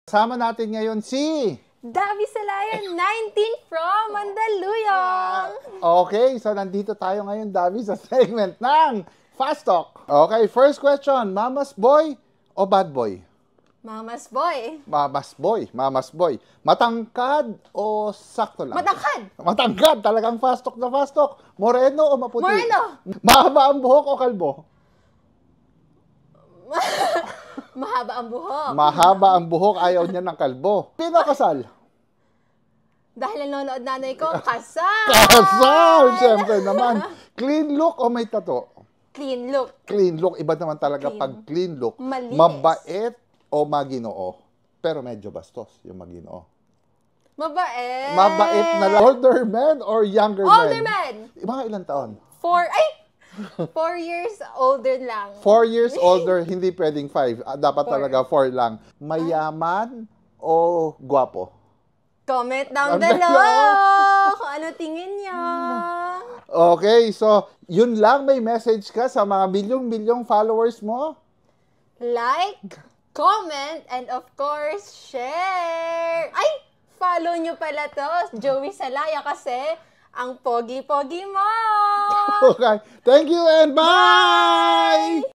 Kasama natin ngayon si... Davi Salayan, 19 from Mandaluyong. Okay, so nandito tayo ngayon, Davi, sa segment ng Fast Talk. Okay, first question, mama's boy o bad boy? Mama's boy. Mama's boy, mama's boy. Matangkad o sakto lang? Matangkad. Matangkad, talagang fast talk na fast talk. Moreno o maputi? Moreno. Mahaba ang buhok o kalbo? Mahaba ang buhok. Mahaba ang buhok, ayaw niya ng kalbo. Sino kasal? Dahil nanonood nanay ko, kasal. Kasal, siyempre naman. Clean look o may tato? Clean look. Clean look, iba naman talaga Clean. pag clean look. Malinis. Mabait o maginoo? Pero medyo bastos yung maginoo. Mabait. Mabait na lang. Older man or younger man? Older man. Mga ilang taon? 4 years older lang. 4 years older, hindi pwedeng 5. Dapat talaga 4 lang. Mayaman o gwapo? Comment down Comment below kung ano tingin niyo. Okay, so yun lang. May message ka sa mga milyong-milyong followers mo? Like, comment, and of course, share. Ay, follow nyo pala to, Joey Salaya, kasi ang pogi-pogi mo. Okay, thank you and bye!